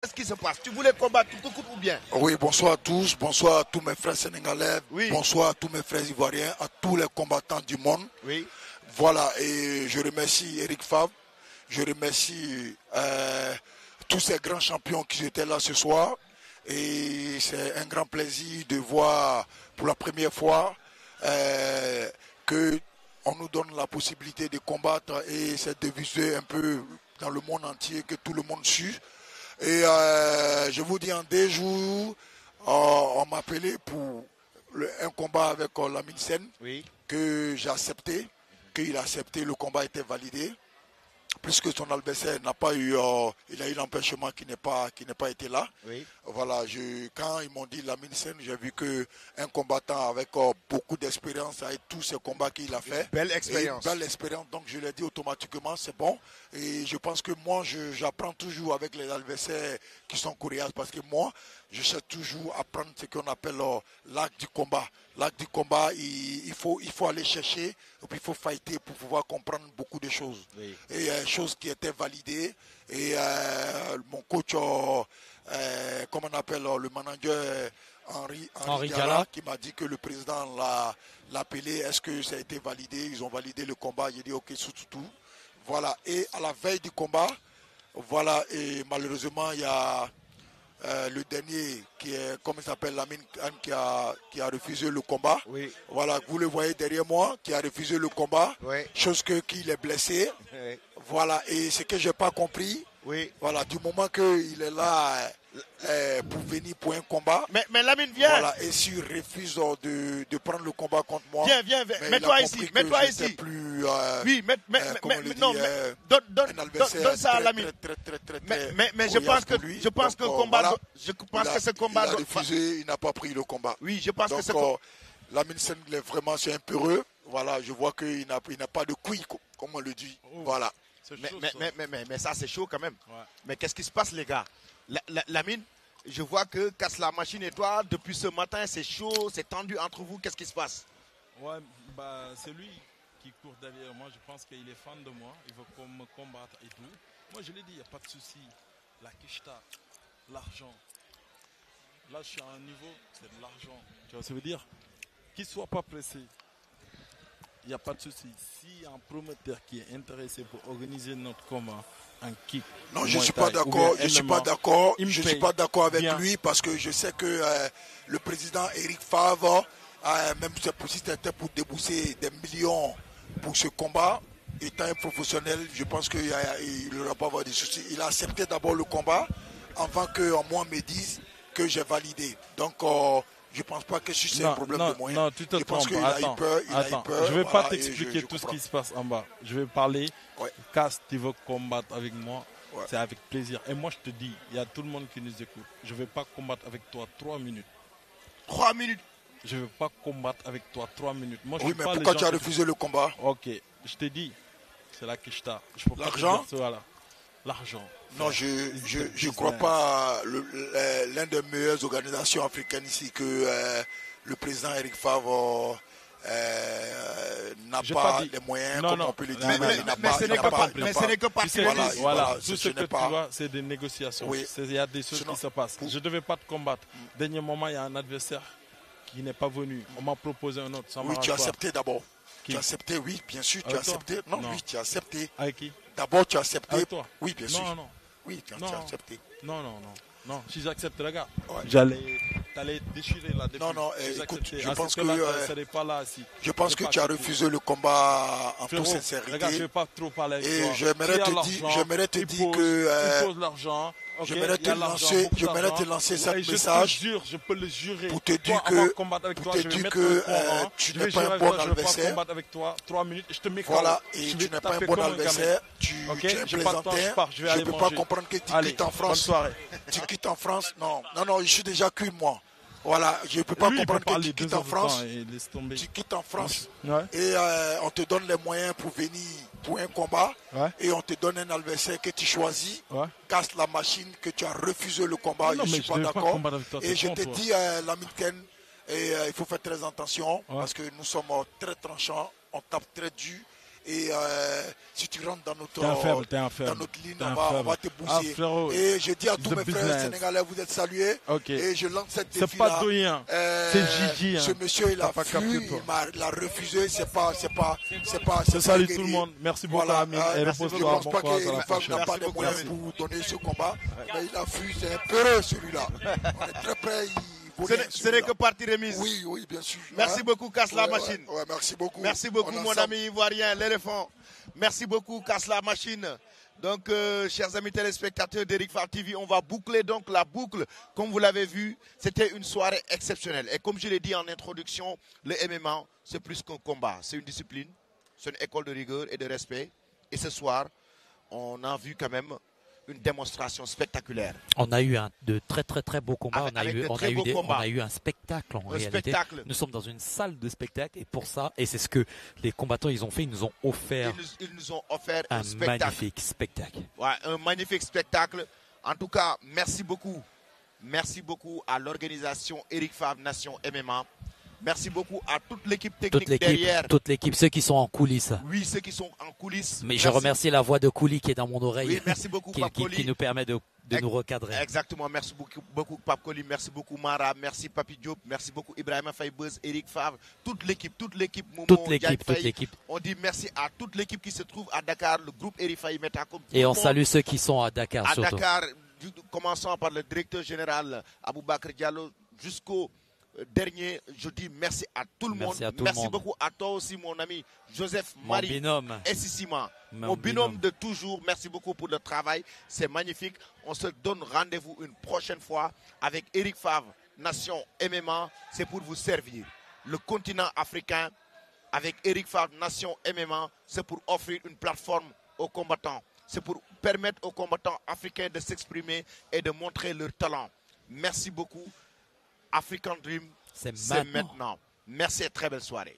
Qu'est-ce qui se passe? Tu voulais combattre tout coup ou bien? Oui, bonsoir à tous. Bonsoir à tous mes frères sénégalais. Oui. Bonsoir à tous mes frères ivoiriens, à tous les combattants du monde. Oui. Voilà, et je remercie Eric Favre. Je remercie tous ces grands champions qui étaient là ce soir. Et c'est un grand plaisir de voir pour la première fois qu'on nous donne la possibilité de combattre et c'est diffusé un peu dans le monde entier, que tout le monde suit. Et je vous dis, en 2 jours, on m'a appelé pour un combat avec Lamine Sène, Oui. que j'ai accepté, qu'il a accepté, le combat était validé. Puisque son adversaire n'a pas eu, il a eu l'empêchement qui n'est pas été là. Oui. Voilà, quand ils m'ont dit Lamine Sène, j'ai vu qu'un combattant avec beaucoup d'expérience, avec tous ces combats qu'il a fait. Belle expérience. Belle expérience, donc je l'ai dit automatiquement, c'est bon. Et je pense que moi, j'apprends toujours avec les adversaires qui sont coriaces, parce que moi, je cherche toujours à prendre ce qu'on appelle l'acte du combat. L'acte du combat, il faut aller chercher, et puis il faut fighter pour pouvoir comprendre beaucoup de choses. Oui. Et choses qui étaient validées. Et mon coach, comme on appelle le manager Henri Diarra, qui m'a dit que le président l'a appelé, est-ce que ça a été validé? Ils ont validé le combat. J'ai dit ok, tout. Voilà. Et à la veille du combat, voilà, et malheureusement, il y a le dernier qui est, comment il s'appelle, Lamine Khan, qui a refusé le combat. Oui. Voilà, vous le voyez derrière moi, qui a refusé le combat. Oui. Chose qu'il est blessé. Oui. Voilà, et ce que je n'ai pas compris, Oui. voilà, du moment qu'il est là pour venir pour un combat. Mais Lamine, viens. Voilà, et s'il refuse de prendre le combat contre moi. Viens. Mets-toi ici. Mets-toi ici. Plus, oui, donne ça à Lamine. Mais je pense que ce combat. Il a refusé, il n'a pas pris le combat. Oui, je pense que c'est. Lamine Sène, vraiment, c'est un peureux. Voilà, je vois qu'il n'a pas de couilles, comme on le dit. Oh. Voilà. Mais ça, c'est chaud quand même. Ouais. Mais qu'est-ce qui se passe, les gars? Lamine, je vois que casse la machine et toi, depuis ce matin, c'est chaud, c'est tendu entre vous. Qu'est-ce qui se passe? Ouais, bah, c'est lui qui court derrière moi. Je pense qu'il est fan de moi. Il veut me combattre et tout. Moi, je l'ai dit, il n'y a pas de souci. La kishta, l'argent. Là, je suis à un niveau, c'est de l'argent. Tu vois, ça veut dire qu'il ne soit pas pressé. Il n'y a pas de souci. S'il y a un promoteur qui est intéressé pour organiser notre combat, un kick. Non, je ne suis pas d'accord. Je ne suis pas d'accord avec lui parce que je sais que le président Eric Favre, même si c'était pour débourser des millions pour ce combat, étant un professionnel, je pense qu'il ne va pas avoir de soucis. Il a accepté d'abord le combat avant que moi me dise que j'ai validé. Donc, je ne pense pas que c'est un problème de moyens. Non, tu te trompes. Attends. Je ne vais pas t'expliquer tout ce qui se passe en bas. Je vais parler. Ouais. Cass, tu veux combattre avec moi, ouais. C'est avec plaisir. Et moi, je te dis, il y a tout le monde qui nous écoute. Je ne vais pas combattre avec toi 3 minutes. 3 minutes? Je ne vais pas combattre avec toi 3 minutes. Moi, oui, mais pourquoi tu as refusé le combat? Ok, je t'ai dit, c'est la kishta. L'argent? Voilà. L'argent. Non, je ne crois pas l'une des meilleures organisations africaines ici que le président Eric Favre n'a pas les moyens, comme on peut le dire. Mais ce n'est que partie. Voilà, tout ce que tu vois, c'est des négociations. Oui. Il y a des choses qui se passent. Je ne devais pas te combattre. Dernier moment, il y a un adversaire qui n'est pas venu. On m'a proposé un autre. Oui, tu as accepté d'abord. Tu as accepté, oui, bien sûr, tu as accepté. Non, oui, tu as accepté. Avec qui? D'abord, tu as accepté. Avec toi? Oui, bien sûr. Non. Oui, tu as accepté. Non, si j'accepte, regarde, ouais. T'allais déchirer là. Non, écoute, je pense que pas là, si. Je pense que tu as refusé le combat en toute sincérité. Regarde, je ne vais pas trop parler avec toi. Et j'aimerais te dire que pose l'argent. Okay, j'aimerais te lancer ce message. Je peux le jurer. Pour te dire que tu n'es pas un bon adversaire. Je vais combattre avec toi 3 minutes et je te mets voilà, et tu n'es pas un bon adversaire. Tu es un plaisantin. Je ne peux pas comprendre que tu quittes en France. Tu quittes en France. Non, je suis déjà cuit moi. Voilà, je ne peux pas comprendre que tu quittes en France. Tu quittes en France et on te donne les moyens pour venir pour un combat et on te donne un adversaire que tu choisis, casse la machine, que tu as refusé le combat. Je ne suis pas d'accord. Et je te dis, Lamine Ken, il faut faire très attention parce que nous sommes très tranchants, on tape très dur Et si tu rentres dans notre, dans notre ligne, on va te bousiller. Et je dis à tous mes frères sénégalais, vous êtes salués. Okay. Et je lance cette défi. C'est pas Doyen, c'est Gigi. Ce monsieur, il a refusé. C'est pas. Je salue tout le monde. Merci beaucoup, voilà. Amine. Je ne pense pas qu'il n'a pas les moyens pour donner ce combat. Mais il a fui. C'est un peureux celui-là. On est très près. Ce n'est que partie remise. Oui, bien sûr. Merci beaucoup, Kasla Machine. Ouais, merci beaucoup. Merci beaucoup, mon ami ivoirien, l'éléphant. Merci beaucoup, Kasla Machine. Donc, chers amis téléspectateurs d'Eric Favre TV, on va boucler donc la boucle. Comme vous l'avez vu, c'était une soirée exceptionnelle. Et comme je l'ai dit en introduction, le MMA, c'est plus qu'un combat. C'est une discipline, c'est une école de rigueur et de respect. Et ce soir, on a vu quand même une démonstration spectaculaire. On a eu de très beaux combats. On a eu un spectacle en réalité. Nous sommes dans une salle de spectacle et pour ça, et c'est ce que les combattants ils ont fait, ils nous ont offert, un magnifique spectacle. Ouais, un magnifique spectacle. En tout cas, merci beaucoup. Merci beaucoup à l'organisation Eric Favre Nation MMA. Merci beaucoup à toute l'équipe technique derrière. Toute l'équipe, ceux qui sont en coulisses. Oui, ceux qui sont en coulisses. Mais je remercie la voix de Kouli qui est dans mon oreille. Oui, merci beaucoup, Pape Koli. Qui nous permet de nous recadrer. Exactement, merci beaucoup Pape Koli, merci beaucoup Mara, merci Papi Diop, merci beaucoup Ibrahima Faye-Beuz, Eric Favre, toute l'équipe, Momo, toute l'équipe. On dit merci à toute l'équipe qui se trouve à Dakar, le groupe Eric Faye Metacom. Et on salue ceux qui sont à Dakar à surtout. Dakar, commençant par le directeur général Aboubakar Diallo jusqu'au dernier, je dis merci à tout le monde. Merci beaucoup à toi aussi, mon ami Joseph Marie Essissima, mon binôme de toujours. Merci beaucoup pour le travail, c'est magnifique. On se donne rendez-vous une prochaine fois avec Eric Favre, Nation MMA. C'est pour vous servir. Le continent africain, avec Eric Favre, Nation MMA, c'est pour offrir une plateforme aux combattants. C'est pour permettre aux combattants africains de s'exprimer et de montrer leur talent. Merci beaucoup. African Dream, c'est maintenant. Merci et très belle soirée.